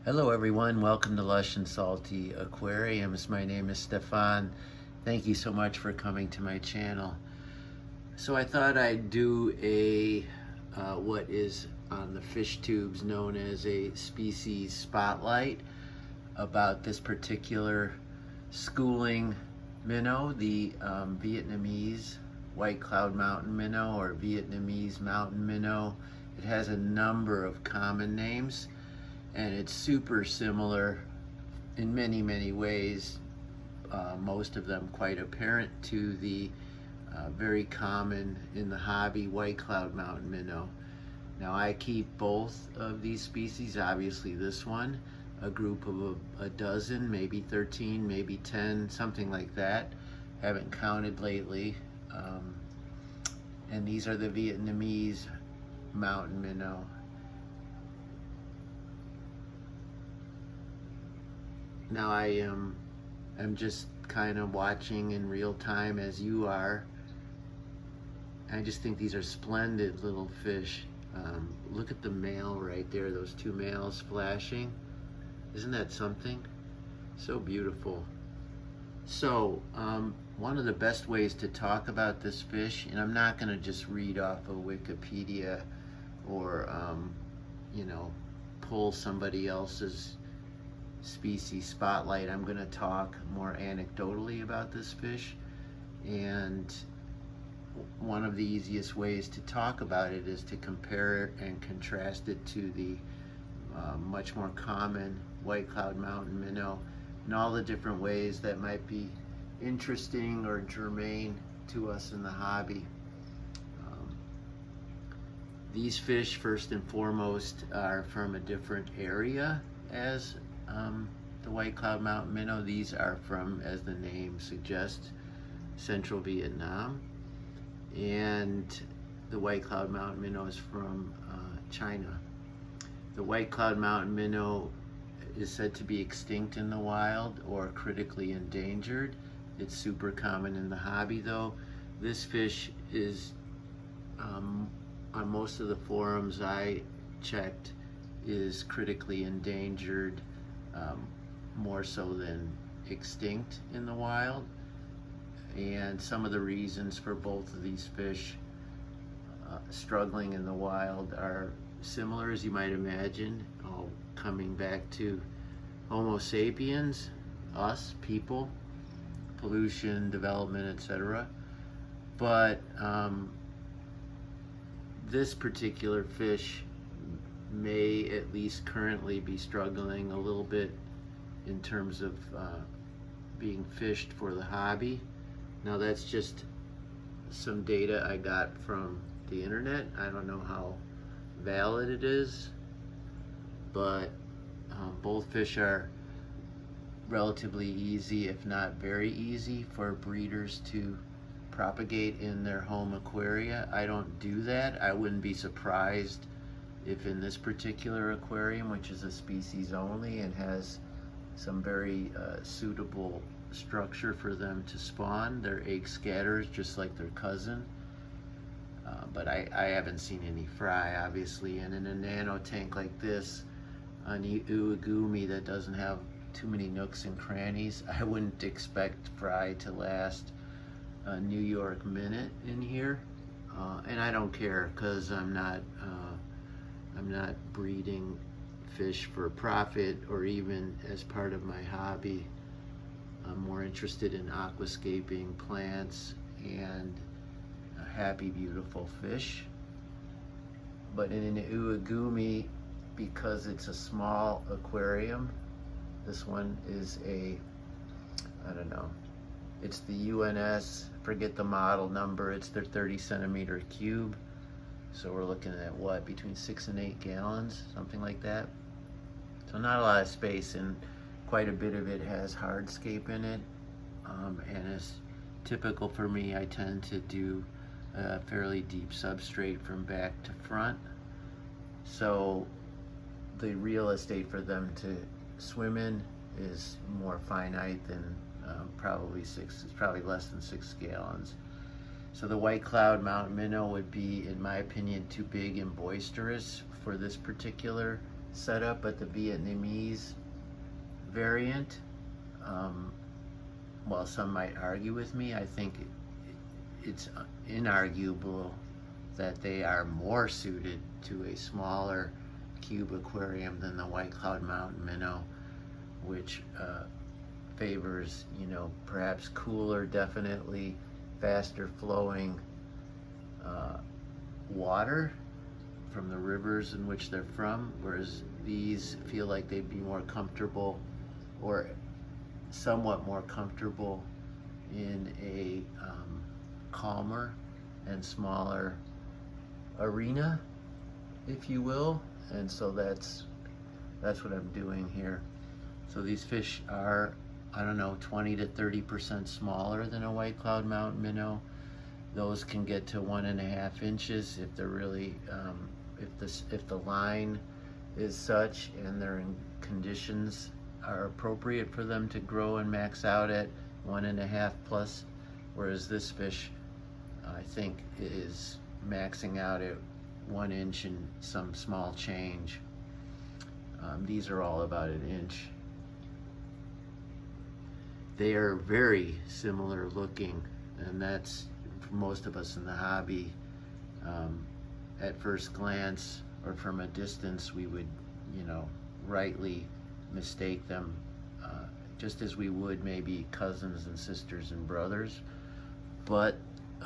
Hello everyone, welcome to Lush and Salty Aquariums. My name is Stefan. Thank you so much for coming to my channel. So I thought I'd do a what is on the fish tubes known as a species spotlight about this particular schooling minnow, the Vietnamese White Cloud Mountain Minnow or Vietnamese Mountain Minnow. It has a number of common names, and it's super similar in many ways, most of them quite apparent to the very common in the hobby White Cloud Mountain Minnow. Now I keep both of these species, obviously this one, a group of a dozen, maybe 13, maybe 10, something like that. Haven't counted lately. And these are the Vietnamese Mountain Minnow. Now I'm just kind of watching in real time as you are. I just think these are splendid little fish. Look at the male right there, those two males flashing. Isn't that something? So beautiful. So one of the best ways to talk about this fish, and I'm not going to just read off of Wikipedia or you know, pull somebody else's species spotlight. I'm going to talk more anecdotally about this fish, and one of the easiest ways to talk about it is to compare it and contrast it to the much more common White Cloud Mountain Minnow, and all the different ways that might be interesting or germane to us in the hobby. These fish, first and foremost, are from a different area as the White Cloud Mountain Minnow. These are from, as the name suggests, central Vietnam, and the White Cloud Mountain Minnow is from China. The White Cloud Mountain Minnow is said to be extinct in the wild or critically endangered. It's super common in the hobby though. This fish is, on most of the forums I checked, is critically endangered, more so than extinct in the wild. And some of the reasons for both of these fish struggling in the wild are similar, as you might imagine, all coming back to Homo sapiens, us people, pollution, development, etc. But this particular fish may at least currently be struggling a little bit in terms of being fished for the hobby. Now that's just some data I got from the internet. I don't know how valid it is, but both fish are relatively easy, if not very easy, for breeders to propagate in their home aquaria. I don't do that. I wouldn't be surprised if in this particular aquarium, which is a species only and has some very suitable structure for them to spawn, their egg scatters just like their cousin. But I haven't seen any fry, obviously, and in a nano tank like this, an uigumi that doesn't have too many nooks and crannies, I wouldn't expect fry to last a New York minute in here. And I don't care, because I'm not breeding fish for profit or even as part of my hobby. I'm more interested in aquascaping plants and happy, beautiful fish. But in an uigumi, because it's a small aquarium, this one is a, I don't know, it's the UNS, forget the model number, it's their 30 centimeter cube. So we're looking at what, between 6 and 8 gallons, something like that. So not a lot of space, and quite a bit of it has hardscape in it. And as typical for me, I tend to do a fairly deep substrate from back to front. So the real estate for them to swim in is more finite than probably less than 6 gallons. So the White Cloud Mountain Minnow would be, in my opinion, too big and boisterous for this particular setup, but the Vietnamese variant, while some might argue with me, I think it's inarguable that they are more suited to a smaller cube aquarium than the White Cloud Mountain Minnow, which favors, perhaps cooler, definitely faster flowing water from the rivers in which they're from, whereas these feel like they'd be more comfortable, or somewhat more comfortable, in a calmer and smaller arena, if you will. And so that's what I'm doing here. So these fish are, I don't know, 20 to 30% smaller than a White Cloud Mountain Minnow. Those can get to 1.5 inches if they're really, if the line is such and they're in conditions are appropriate for them to grow and max out at 1.5 plus, whereas this fish, I think, is maxing out at 1 inch and some small change. These are all about 1 inch. They are very similar looking, and that's, for most of us in the hobby, at first glance or from a distance, we would, rightly mistake them, just as we would maybe cousins and sisters and brothers. But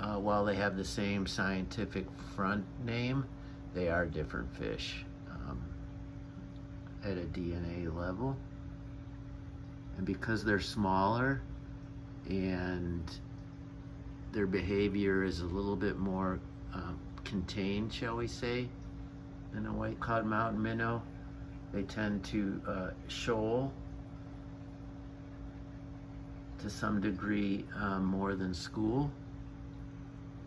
while they have the same scientific front name, they are different fish at a DNA level. And because they're smaller and their behavior is a little bit more contained, shall we say, than a White Cloud Mountain Minnow, they tend to shoal to some degree more than school.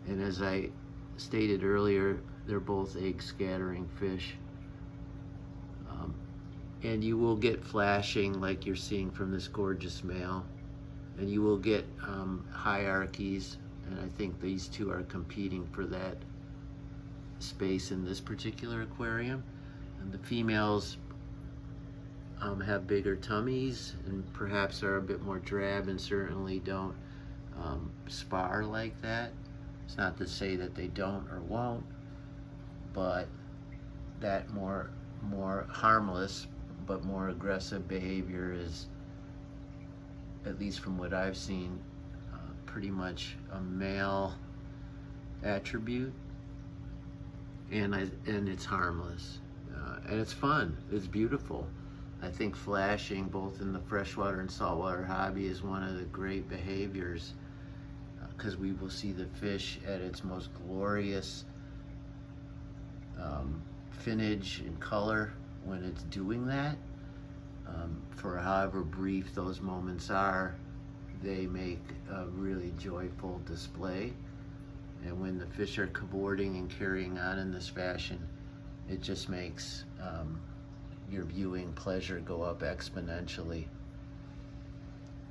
And as I stated earlier, they're both egg scattering fish. And you will get flashing like you're seeing from this gorgeous male. And you will get hierarchies, and I think these two are competing for that space in this particular aquarium. And the females have bigger tummies and perhaps are a bit more drab, and certainly don't spar like that. It's not to say that they don't or won't, but that more harmless but more aggressive behavior is, at least from what I've seen, pretty much a male attribute, and it's harmless, and it's fun. It's beautiful. I think flashing, both in the freshwater and saltwater hobby, is one of the great behaviors, because we will see the fish at its most glorious finnage and color when it's doing that. For however brief those moments are, they make a really joyful display. And when the fish are cavorting and carrying on in this fashion, it just makes your viewing pleasure go up exponentially.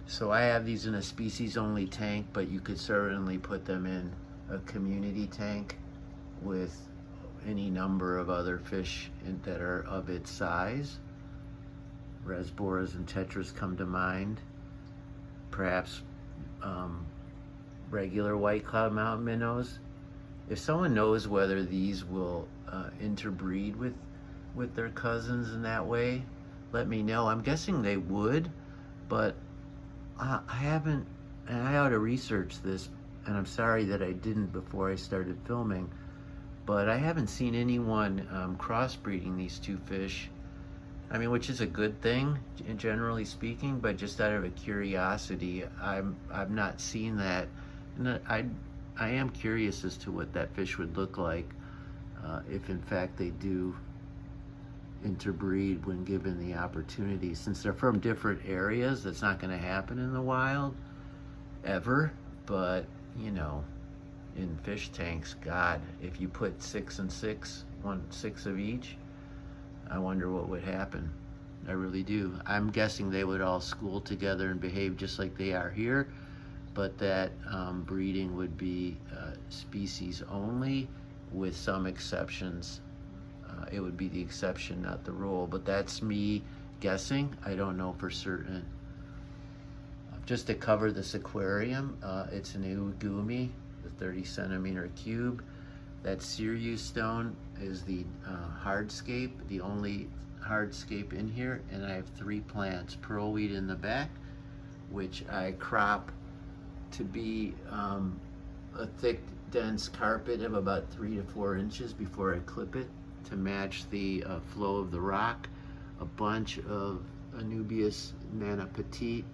So I have these in a species only tank, but you could certainly put them in a community tank with any number of other fish that are of its size. Rasboras and tetras come to mind. Perhaps regular White Cloud Mountain Minnows. If someone knows whether these will interbreed with their cousins in that way, let me know. I'm guessing they would, but I haven't, and I ought to research this, and I'm sorry that I didn't before I started filming, but I haven't seen anyone crossbreeding these two fish. I mean, which is a good thing, generally speaking, but just out of a curiosity, I've not seen that. And I am curious as to what that fish would look like if in fact they do interbreed when given the opportunity. Since they're from different areas, that's not going to happen in the wild ever. But in fish tanks, God, if you put 6 and 6, 6 of each, I wonder what would happen. I really do. I'm guessing they would all school together and behave just like they are here, but that breeding would be species only, with some exceptions it would be the exception, not the rule. But that's me guessing. I don't know for certain. Just to cover this aquarium, it's an Ugumi, the 30 centimeter cube. That Sirius stone is the hardscape, the only hardscape in here, and I have 3 plants. Pearlweed in the back, which I crop to be a thick, dense carpet of about 3 to 4 inches before I clip it to match the flow of the rock. A bunch of Anubias Nana Petite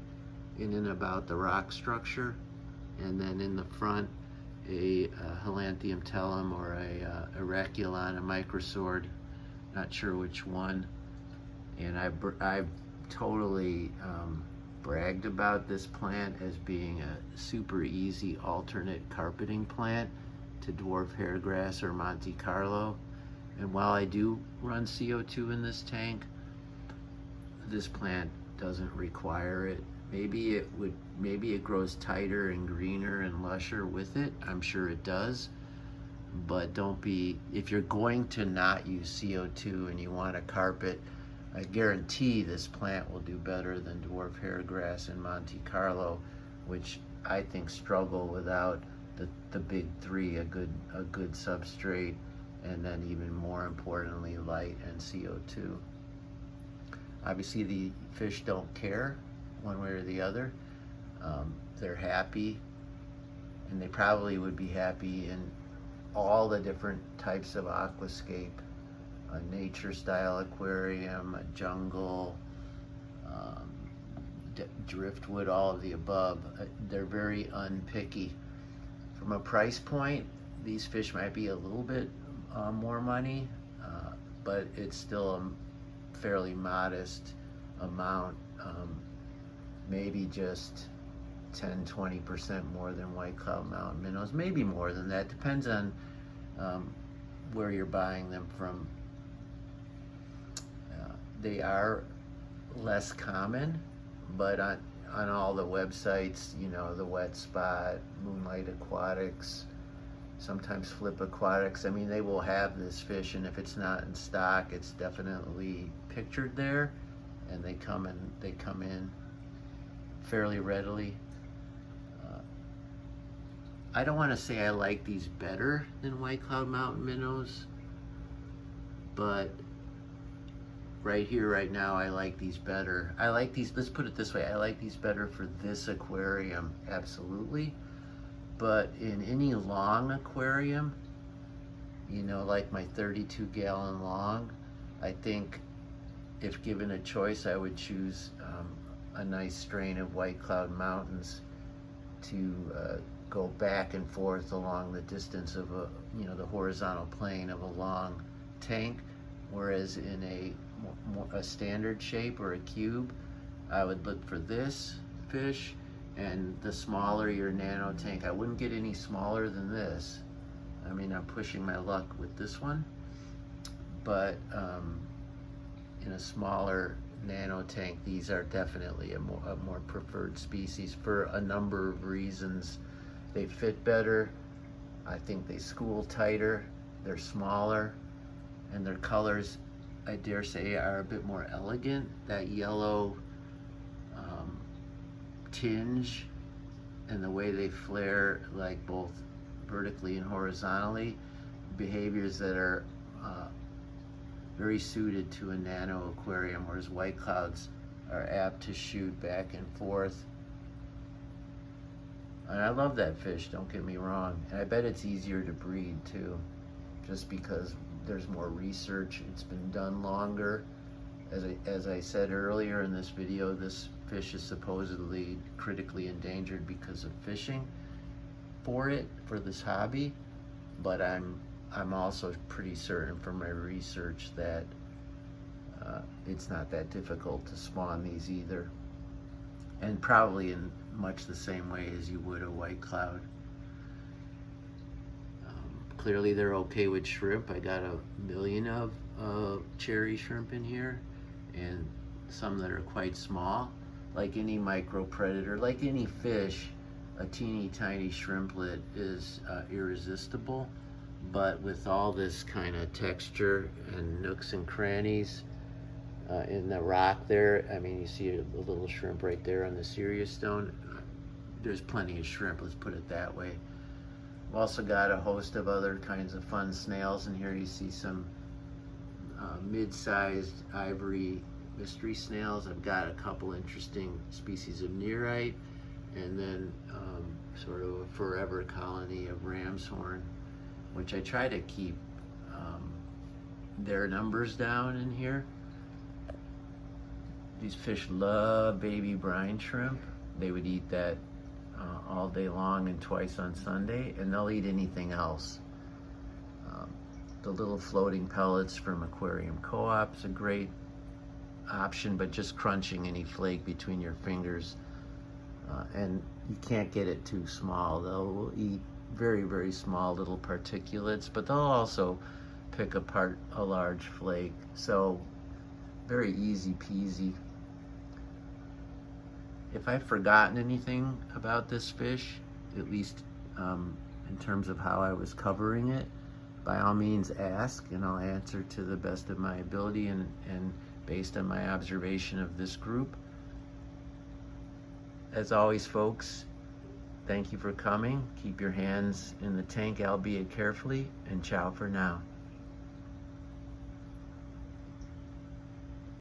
in and about the rock structure, and then in the front a Helanthrium tellum or a Eraculon, a microsword, not sure which one. And I've totally bragged about this plant as being a super easy alternate carpeting plant to dwarf hairgrass or Monte Carlo. And while I do run CO2 in this tank, this plant doesn't require it. Maybe it grows tighter and greener and lusher with it. I'm sure it does. But if you're going to not use CO2 and you want a carpet, I guarantee this plant will do better than dwarf hairgrass and Monte Carlo, which I think struggle without the big 3, a good substrate, and then even more importantly, light and CO2. Obviously the fish don't care one way or the other. They're happy, and they probably would be happy in all the different types of aquascape, a nature style aquarium, a jungle, driftwood, all of the above. They're very unpicky. From a price point, these fish might be a little bit more money, but it's still a fairly modest amount. Maybe just 10-20% more than White Cloud Mountain Minnows, maybe more than that. Depends on where you're buying them from. They are less common, but on all the websites, you know, the Wet Spot, Moonlight Aquatics, sometimes Flip Aquatics, I mean, they will have this fish, and if it's not in stock, it's definitely pictured there, and they come in fairly readily. I don't want to say I like these better than White Cloud Mountain Minnows, but right here, right now, I like these better. I like these, let's put it this way, I like these better for this aquarium, absolutely. But in any long aquarium, you know, like my 32-gallon long, I think if given a choice, I would choose a nice strain of White Cloud Mountains to go back and forth along the distance of the horizontal plane of a long tank, whereas in a standard shape or a cube, I would look for this fish. And the smaller your nano tank, I wouldn't get any smaller than this. I mean, I'm pushing my luck with this one, but in a smaller nano tank, these are definitely a more preferred species for a number of reasons. They fit better, I think they school tighter, they're smaller, and their colors, I dare say, are a bit more elegant. That yellow tinge and the way they flare, like both vertically and horizontally, behaviors that are very suited to a nano aquarium, whereas White Clouds are apt to shoot back and forth. And I love that fish, don't get me wrong. And I bet it's easier to breed too, just because there's more research, it's been done longer. As I said earlier in this video, this fish is supposedly critically endangered because of fishing for this hobby, but I'm also pretty certain from my research that it's not that difficult to spawn these either, and probably in much the same way as you would a White Cloud. Clearly they're okay with shrimp. I got 1 million of cherry shrimp in here, and some that are quite small. Like any micro predator, like any fish, a teeny tiny shrimplet is irresistible. but with all this kind of texture and nooks and crannies in the rock there, I mean, you see a little shrimp right there on the Sirius stone. There's plenty of shrimp, let's put it that way. We've also got a host of other kinds of fun snails, and here you see some mid-sized ivory mystery snails. I've got a couple interesting species of nearite, and then sort of a forever colony of ram's horn, which I try to keep their numbers down in here. These fish love baby brine shrimp. They would eat that all day long and twice on Sunday, and they'll eat anything else. The little floating pellets from Aquarium Co-op is a great option, but just crunching any flake between your fingers, and you can't get it too small. They'll eat very, very small little particulates, but they'll also pick apart a large flake, so very easy peasy. If I've forgotten anything about this fish, at least in terms of how I was covering it, by all means ask, and I'll answer to the best of my ability and based on my observation of this group. As always, folks, thank you for coming. Keep your hands in the tank, albeit carefully, and ciao for now.